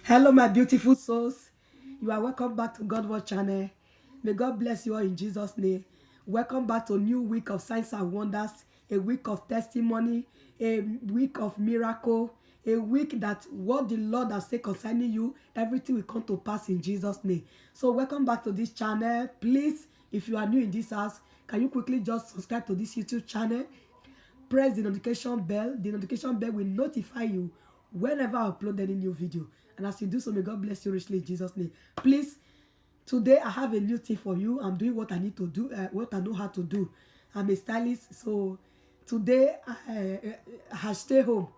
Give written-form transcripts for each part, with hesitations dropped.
Hello, my beautiful souls. You are welcome back to God Watch channel. May God bless you all in Jesus' name. Welcome back to a new week of signs and wonders, a week of testimony, a week of miracle, a week that what the Lord has said concerning you, everything will come to pass in Jesus' name. So welcome back to this channel. Please, if you are new in this house, can you quickly just subscribe to this YouTube channel? Press the notification bell. The notification bell will notify you whenever I upload any new video. And as you do so, may God bless you richly in Jesus' name. Please, today I have a new thing for you. I'm doing what I need to do, what I know how to do. I'm a stylist, so today I stay home.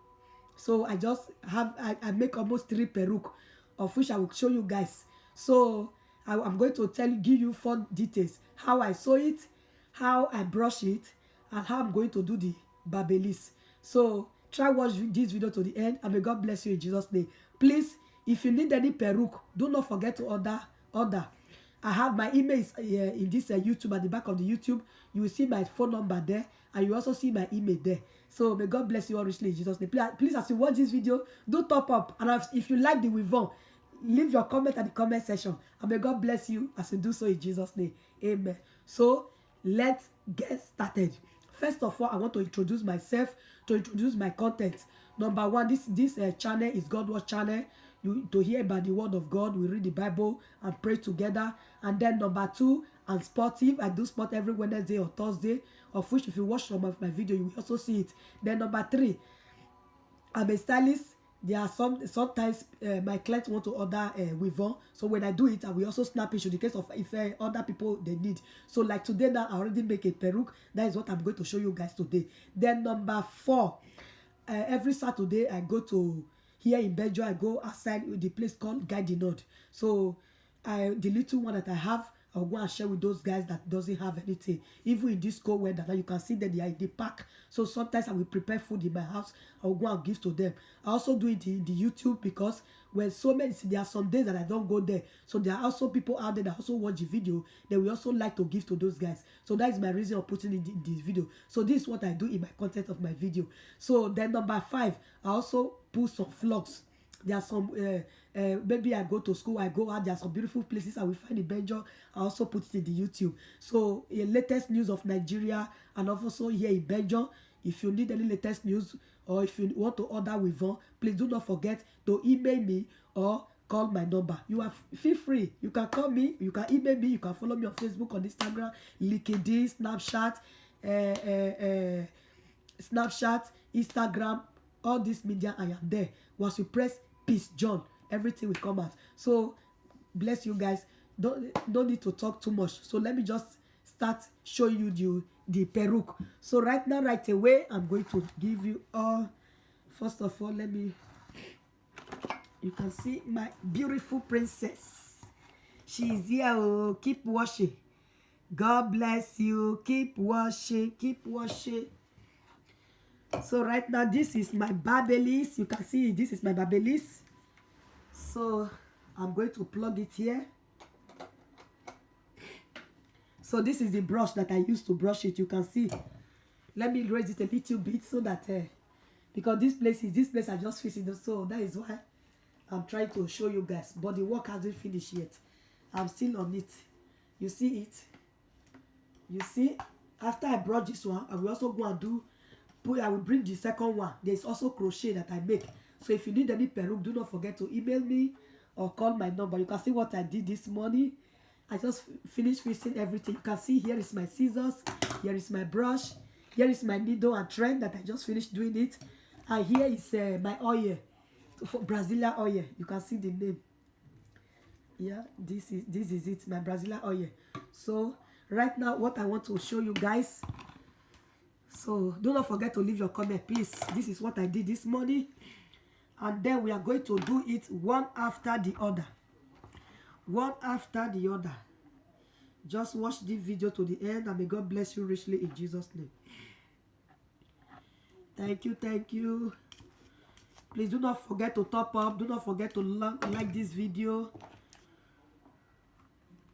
So I just have I make almost 3 peruke, of which I will show you guys. So I'm going to give you 4 details: how I sew it, how I brush it, and how I'm going to do the babelis. So try watch this video to the end, and may God bless you in Jesus' name. Please, if you need any peruke, do not forget to order. I have my email is in this YouTube. At the back of the YouTube, you will see my phone number there, and you also see my email there. So may God bless you all richly in Jesus' name. Please, as you watch this video, do top up, and if you like the weave-on, leave your comment at the comment section, and may God bless you as you do so in Jesus' name. Amen. So let's get started. First of all, I want to introduce myself, to introduce my content. Number one, this channel is God Watch channel. You to hear about the word of God. We read the Bible and pray together. And then number two, I'm sportive. I do sport every Wednesday or Thursday, of which if you watch some of my video, you will also see it. Then number three, I'm a stylist. There are sometimes my clients want to order weave-on. So when I do it, I will also snap it in the case of if other people they need. So like today now, I already make a peruke. That is what I'm going to show you guys today. Then number four, every Saturday I go to here in Belgium. I go outside the place called Guy the Nord. So the little one that I have, I'll go and share with those guys that doesn't have anything. Even in this cold weather, now you can see that they are in the park. So sometimes I will prepare food in my house. I'll go and give to them. I also do it in the YouTube, because when there are some days that I don't go there. So there are also people out there that also watch the video. They will also like to give to those guys. So that is my reason of putting in this video. So this is what I do in my content of my video. So then number five, I also put some vlogs. There are some maybe I go to school, I go out, there are some beautiful places I will find in Belgium. I also put it in the YouTube. So latest news of Nigeria, and also here in Belgium. If you need any latest news, or if you want to order weave-on, please do not forget to email me or call my number. You are feel free. You can call me, you can email me, you can follow me on Facebook, on Instagram, LinkedIn, Snapchat, Instagram, all this media. I am there. Once you press Peace John, everything will come out. So bless you guys. Don't need to talk too much. So let me just start showing you the peruke. So right now, right away, I'm going to give you all. First of all, you can see my beautiful princess. She is here. Oh, keep washing. God bless you. Keep washing. Keep washing. So right now, this is my babelis. You can see this is my babelis. So I'm going to plug it here. So this is the brush that I used to brush it. You can see. Let me raise it a little bit so that because this place I just fixed it. So that is why I'm trying to show you guys. But the work hasn't finished yet. I'm still on it. You see it? You see? After I brought this one, I will also go and I will bring the second one. There's also crochet that I make. So if you need any peruke, do not forget to email me or call my number. You can see what I did this morning. I just finished fixing everything. You can see here is my scissors. Here is my brush. Here is my needle and thread that I just finished doing it. And here is my oil, for Brazilian oil. You can see the name. Yeah, this is it, my Brazilian oil. So right now, what I want to show you guys. So do not forget to leave your comment, please. This is what I did this morning. And then we are going to do it one after the other. One after the other. Just watch this video to the end, and may God bless you richly in Jesus' name. Thank you, thank you. Please do not forget to top up. Do not forget to like this video.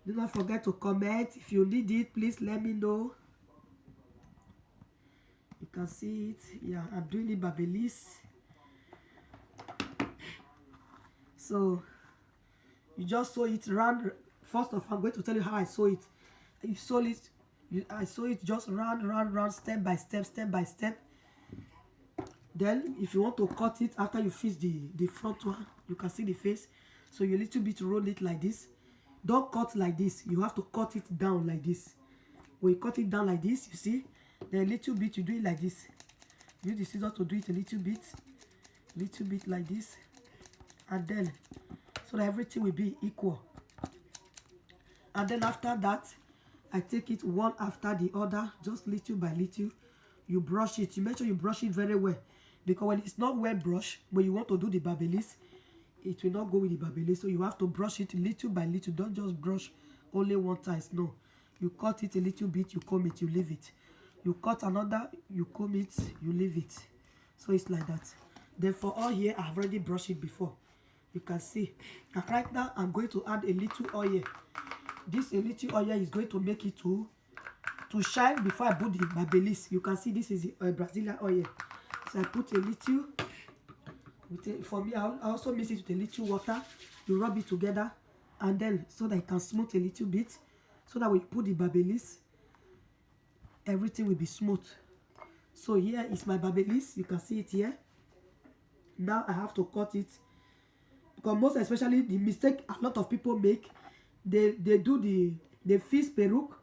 Do not forget to comment. If you need it, please let me know. You can see it. Yeah, I'm doing the babelis. So you just sew it round. First of all, I'm going to tell you how I sew it. You sew it, I sew it just round, step by step, step by step. Then if you want to cut it after you fix the front one, you can see the face. So you little bit roll it like this. Don't cut like this. You have to cut it down like this. When you cut it down like this, you see, then a little bit you do it like this. Use the scissors to do it a little bit like this, and then so that everything will be equal. And then after that, I take it one after the other, just little by little. You brush it. You make sure you brush it very well, because when it's not well brushed, when you want to do the Babyliss, it will not go with the Babyliss. So you have to brush it little by little. Don't just brush only one time. No, you cut it a little bit, you comb it, you leave it. You cut another, you comb it, you leave it. So it's like that. Then for all here, I've already brushed it before. You can see. And right now, I'm going to add a little oil. This a little oil is going to make it to shine before I put the Babyliss. You can see this is the Brazilian oil. So I put a little. For me, I also mix it with a little water. You rub it together, and then so that it can smooth a little bit, so that when you put the Babyliss, everything will be smooth. So here is my Babyliss. You can see it here. Now I have to cut it, because most especially the mistake a lot of people make, they fix peruke,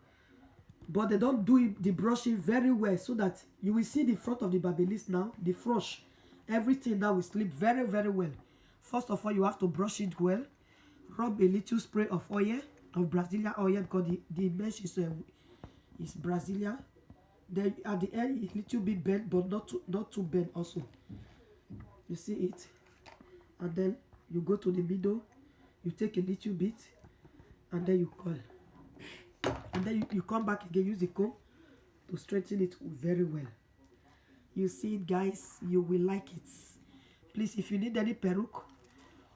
but they don't do the brushing very well, so that you will see the front of the Babyliss now, the flush, everything now will slip very well. First of all, you have to brush it well. Rub a little spray of oil, of Brazilian oil, because the mesh is Brazilian. Then at the end, it's a little bit bent, but not too bent also. You see it, and then you go to the middle, you take a little bit, and then you curl, and then you come back again, use the comb to straighten it very well. You see it, guys, you will like it. Please, if you need any peruke,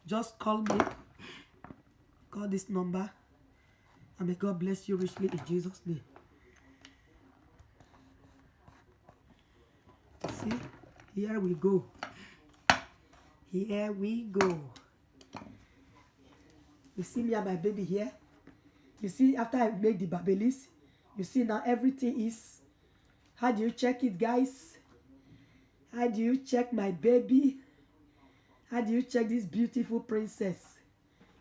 just call me, call this number, and may God bless you richly in Jesus' name. See, here we go. Here we go. You see me and my baby here. You see, after I make the Babyliss, you see now everything is. How do you check it, guys? How do you check my baby? How do you check this beautiful princess?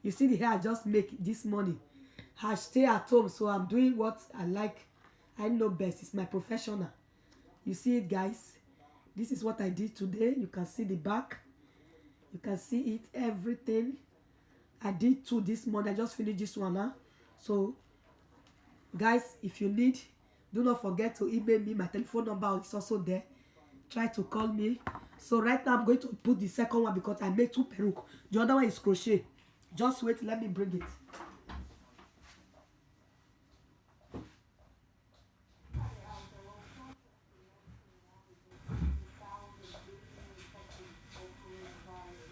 You see the hair I just make this morning. I stay at home, so I'm doing what I like. I know best. It's my professional. You see it, guys? This is what I did today. You can see the back. You can see it, everything. I did two this morning. I just finished this one now. So, guys, if you need, do not forget to email me. My telephone number is also there. Try to call me. So right now, I'm going to put the second one, because I made two peruke. The other one is crochet. Just wait. Let me bring it.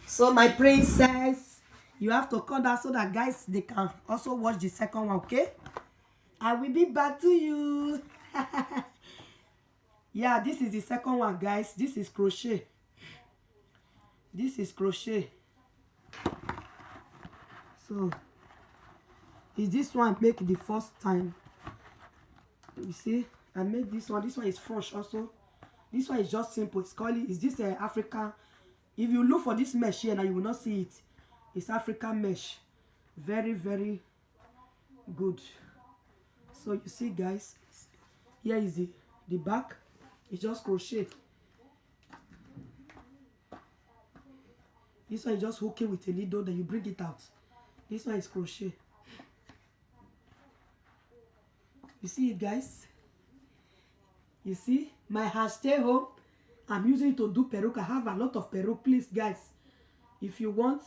So my princess, you have to cut that so that guys, they can also watch the second one, okay? I will be back to you. Yeah, this is the second one, guys. This is crochet. This is crochet. So is this one I make the first time? You see, I made this one. This one is fresh also. This one is just simple. It's called, is this African? If you look for this mesh here now, you will not see it. It's African mesh. Very good. So you see, guys, here is the back. It's just crochet. This one is just hooking with a needle, then you bring it out. This one is crochet. You see it, guys? You see? My hand stay home. I'm using it to do peruke. I have a lot of peruke. Please, guys, if you want,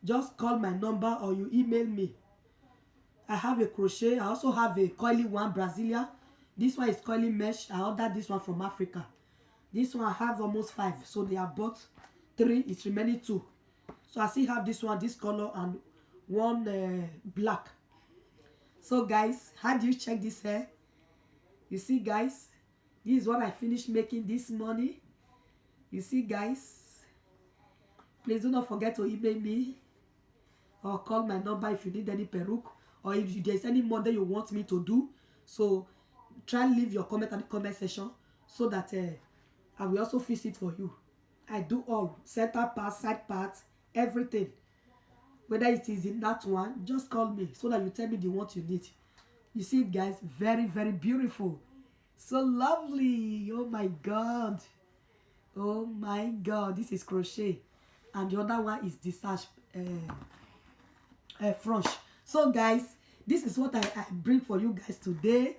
just call my number or you email me. I have a crochet. I also have a coily one, Brazilian. This one is coily mesh. I ordered this one from Africa. This one I have almost 5. So they have bought 3. It's remaining 2. So I still have this one, this color, and one black. So guys, how do you check this hair? You see, guys, this is what I finished making this morning. You see, guys, please do not forget to email me. or call my number if you need any peruke, or if there's any model you want me to do. So try leave your comment in the comment section so that I will also fix it for you. I do all, center part, side part, everything. Whether it is in that one, just call me so that you tell me the one you need. You see it, guys, very, very beautiful. So lovely. Oh my God. Oh my God. This is crochet. And the other one is detached front. So guys, this is what I bring for you guys today.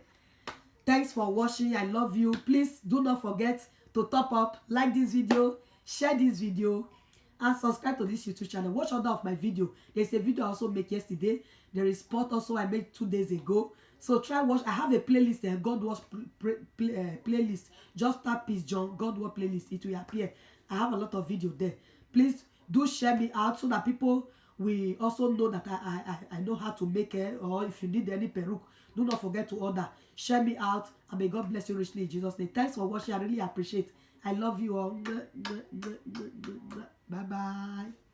Thanks for watching. I love you. Please do not forget to top up, like this video, share this video, and subscribe to this YouTube channel. Watch other of my video. There's a video I also make yesterday. There is spot also I made 2 days ago. So try watch. I have a playlist there, God Watch playlist. Just tap Peace John God Watch playlist. It will appear. I have a lot of video there. Please do share me out so that people will also know that I know how to make it. Or if you need any peruke, do not forget to order. Share me out, and may God bless you richly in Jesus' name. Thanks for watching. I really appreciate. I love you all. Bye bye.